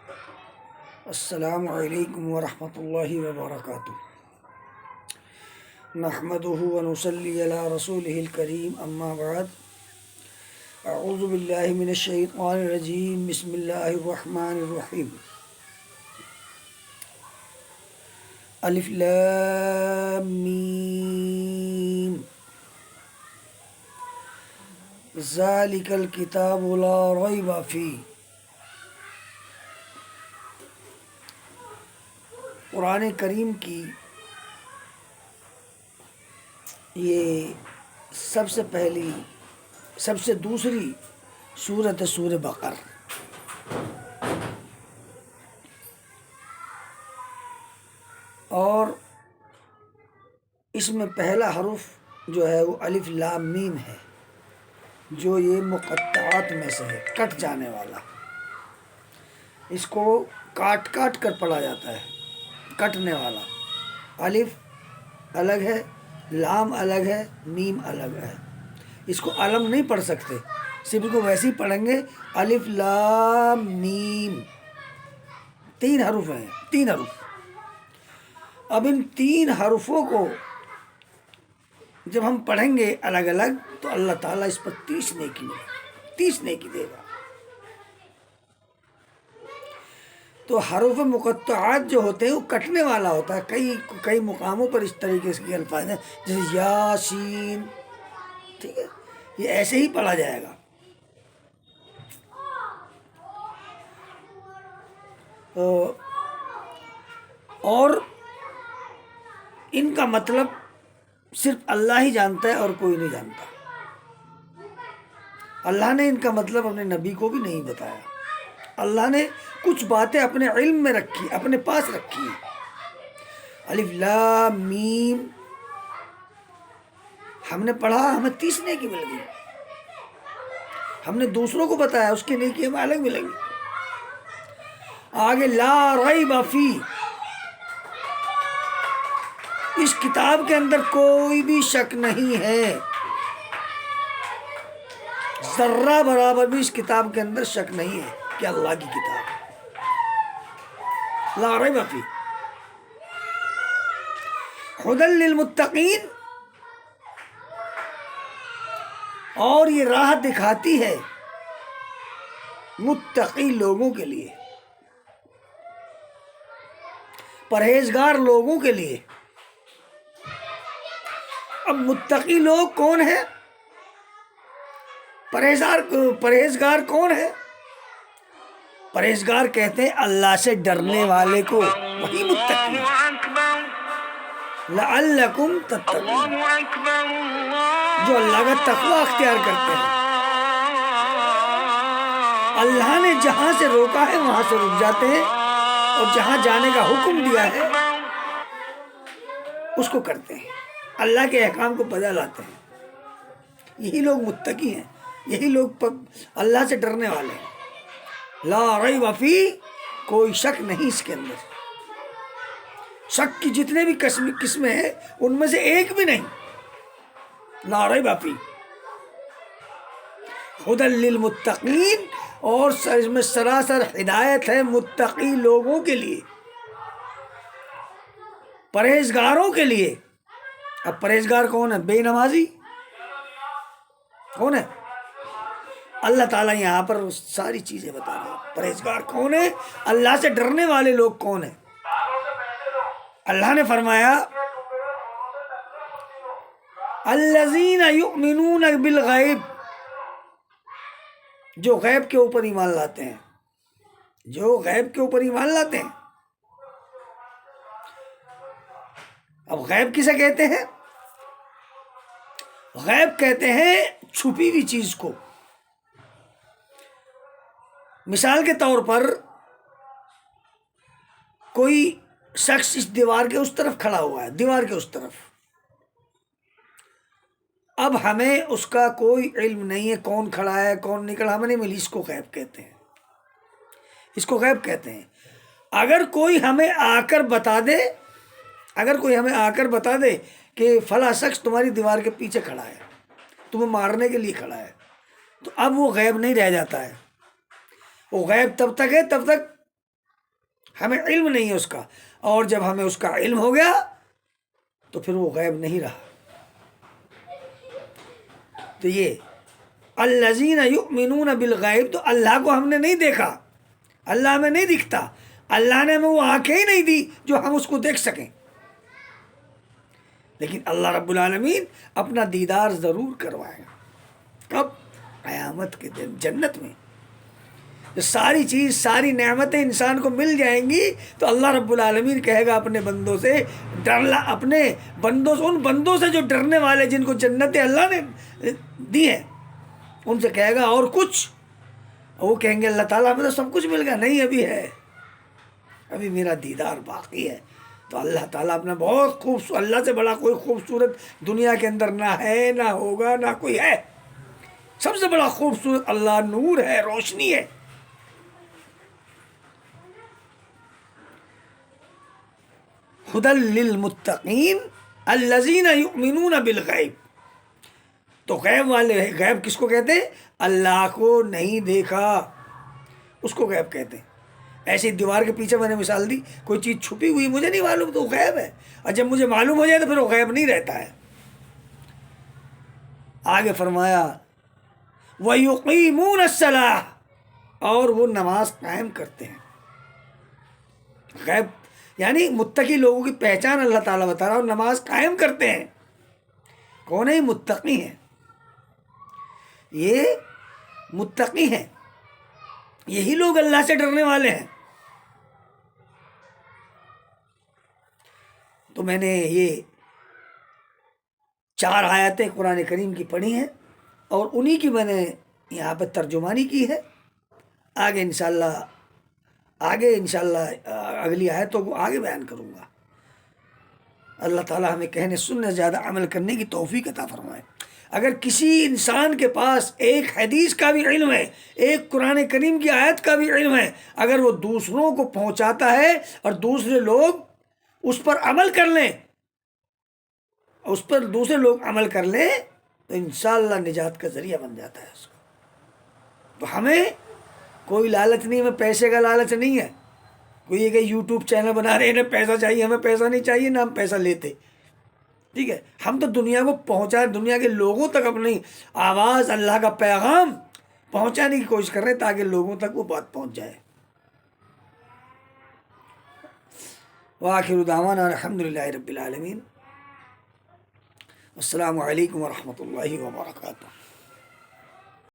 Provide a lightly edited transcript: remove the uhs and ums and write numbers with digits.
السلام علیکم ورحمۃ اللہ وبرکاتہ۔ نحمده ونصلی علی رسوله الکریم، اما بعد، اعوذ باللہ من الشیطان الرجیم، بسم اللہ الرحمن الرحیم۔ الف لام میم، ذالک الکتاب لا ریب فیہ۔ قرآن کریم کی یہ سب سے پہلی سب سے دوسری سورت سورہ بقر، اور اس میں پہلا حرف جو ہے وہ الف لام میم ہے، جو یہ مقطعات میں سے ہے، کٹ جانے والا۔ اس کو کاٹ کاٹ کر پڑھا جاتا ہے، کٹنے والا۔ الف الگ ہے، لام الگ ہے، میم الگ ہے۔ اس کو علم نہیں پڑھ سکتے، صرف اس کو ویسے ہی پڑھیں گے، الف لام میم۔ تین حروف ہیں، تین حروف۔ اب ان تین حروفوں کو جب ہم پڑھیں گے الگ الگ تو اللہ تعالیٰ اس پر 30 نیکی دے گا، 30 نیکی دے گا۔ تو حروف مقطعات جو ہوتے ہیں وہ کٹنے والا ہوتا ہے۔ کئی مقاموں پر اس طریقے کے الفاظ ہیں، جیسے یاسین، ٹھیک ہے، یہ ایسے ہی پڑھا جائے گا۔ اور ان کا مطلب صرف اللہ ہی جانتا ہے اور کوئی نہیں جانتا۔ اللہ نے ان کا مطلب اپنے نبی کو بھی نہیں بتایا۔ اللہ نے کچھ باتیں اپنے علم میں رکھی، اپنے پاس رکھی ہیں۔ الف لام میم ہم نے پڑھا، ہمیں 30 نیکی مل گئی۔ ہم نے دوسروں کو بتایا، اس کی نیکی ہمیں الگ ملے گی۔ آگے لا ریب فیہ، اس کتاب کے اندر کوئی بھی شک نہیں ہے، ذرہ برابر بھی اس کتاب کے اندر شک نہیں ہے کہ اللہ کی کتاب ہے۔ لا ریب فیہ، ھدی للمتقین، اور یہ راہ دکھاتی ہے متقی لوگوں کے لیے، پرہیزگار لوگوں کے لیے۔ اب متقی لوگ کون ہیں؟ پرہیزگار کون ہے؟ پرہیزگار کہتے ہیں اللہ سے ڈرنے والے کو، وہی متقی ہے۔ لعلکم تتقون، جو اللہ کا تقوی اختیار کرتے ہیں۔ اللہ نے جہاں سے روکا ہے وہاں سے رک جاتے ہیں، اور جہاں جانے کا حکم دیا ہے اس کو کرتے ہیں، اللہ کے احکام کو بجا لاتے ہیں۔ یہی لوگ متقی ہیں، یہی لوگ اللہ سے ڈرنے والے ہیں۔ لا ریب فیہ، کوئی شک نہیں اس کے اندر۔ شک کی جتنے بھی قسمیں ہیں ان میں سے ایک بھی نہیں۔ لا ریب فیہ، ھدی للمتقین، اور اس میں سراسر ہدایت ہے متقی لوگوں کے لیے، پرہیزگاروں کے لیے۔ اب پرہیزگار کون ہے؟ بے نمازی کون ہے؟ اللہ تعالیٰ یہاں پر ساری چیزیں بتا رہے ہیں۔ پرہیزگار کون ہے؟ اللہ سے ڈرنے والے لوگ کون ہیں؟ اللہ نے فرمایا الذین یؤمنون بالغیب، جو غیب کے اوپر ایمان لاتے ہیں، جو غیب کے اوپر ایمان لاتے ہیں۔ اب غیب کسے کہتے ہیں؟ غیب کہتے ہیں چھپی ہوئی چیز کو۔ مثال کے طور پر کوئی شخص اس دیوار کے اس طرف کھڑا ہوا ہے، دیوار کے اس طرف، اب ہمیں اس کا کوئی علم نہیں ہے، کون کھڑا ہے کون نہیں کھڑا، ہمیں نہیں ملی، اس کو غیب کہتے ہیں، اس کو غیب کہتے ہیں۔ اگر کوئی ہمیں آ کر بتا دے کہ فلاں شخص تمہاری دیوار کے پیچھے کھڑا ہے، تمہیں مارنے کے لیے کھڑا ہے، تو اب وہ غیب نہیں رہ جاتا ہے۔ وہ غیب تب تک ہے تب تک ہمیں علم نہیں ہے اس کا، اور جب ہمیں اس کا علم ہو گیا تو پھر وہ غیب نہیں رہا۔ تو یہ الذین یؤمنون بالغیب، تو اللہ کو ہم نے نہیں دیکھا، اللہ ہمیں نہیں دکھتا، اللہ نے ہمیں وہ آنکھیں ہی نہیں دی جو ہم اس کو دیکھ سکیں، لیکن اللہ رب العالمین اپنا دیدار ضرور کروائے گا۔ کب؟ قیامت کے دن، جنت میں جو ساری چیز، ساری نعمتیں انسان کو مل جائیں گی تو اللہ رب العالمین کہے گا اپنے بندوں سے، اپنے بندوں سے، ان بندوں سے جو ڈرنے والے، جن کو جنتیں اللہ نے دی ہیں، ان سے کہے گا اور کچھ؟ وہ کہیں گے اللہ تعالیٰ ہمیں تو سب کچھ مل گیا۔ نہیں، ابھی ہے، ابھی میرا دیدار باقی ہے۔ تو اللہ تعالیٰ اپنا بہت خوبصورت، اللہ سے بڑا کوئی خوبصورت دنیا کے اندر نہ ہے، نہ ہوگا، نہ کوئی ہے۔ سب سے بڑا خوبصورت اللہ نور ہے، روشنی ہے۔ ہدی للمتقین الذین یؤمنون بالغیب۔ تو غیب والے، غیب کس کو کہتے ہیں؟ اللہ کو نہیں دیکھا، اس کو غیب کہتے ہیں۔ ایسی دیوار کے پیچھے میں نے مثال دی، کوئی چیز چھپی ہوئی مجھے نہیں معلوم تو وہ غیب ہے، اور جب مجھے معلوم ہو جائے تو پھر وہ غیب نہیں رہتا ہے۔ آگے فرمایا وَيُقِيمُونَ الصَّلَاةَ، اور وہ نماز قائم کرتے ہیں۔ غیب یعنی متقی لوگوں کی پہچان اللہ تعالیٰ بتا رہا ہے، اور نماز قائم کرتے ہیں۔ کون ہے؟ یہ متقی ہیں، یہ متقی ہیں، یہی لوگ اللہ سے ڈرنے والے ہیں۔ تو میں نے یہ 4 آیتیں قرآن کریم کی پڑھی ہیں، اور انہی کی میں نے یہاں پہ ترجمانی کی ہے۔ آگے انشاءاللہ اگلی آیتوں کو آگے بیان کروں گا۔ اللہ تعالیٰ ہمیں کہنے سننے سے زیادہ عمل کرنے کی توفیق عطا فرمائے۔ اگر کسی انسان کے پاس ایک حدیث کا بھی علم ہے، ایک قرآن کریم کی آیت کا بھی علم ہے، اگر وہ دوسروں کو پہنچاتا ہے اور دوسرے لوگ اس پر عمل کر لیں، اس پر دوسرے لوگ عمل کر لیں، تو انشاءاللہ نجات کا ذریعہ بن جاتا ہے اس کو۔ تو ہمیں کوئی لالچ نہیں، ہمیں پیسے کا لالچ نہیں ہے۔ کوئی یہ کہ یوٹیوب چینل بنا رہے ہیں، انہیں پیسہ چاہیے، ہمیں پیسہ نہیں چاہیے، نہ ہم پیسہ لیتے، ٹھیک ہے؟ ہم تو دنیا کو پہنچائے، دنیا کے لوگوں تک اپنی آواز، اللہ کا پیغام پہنچانے کی کوشش کر رہے ہیں تاکہ لوگوں تک وہ بات پہنچ جائے۔ وآخر دعوانا الحمدللہ رب العالمین۔ السلام علیکم ورحمۃ اللہ وبرکاتہ۔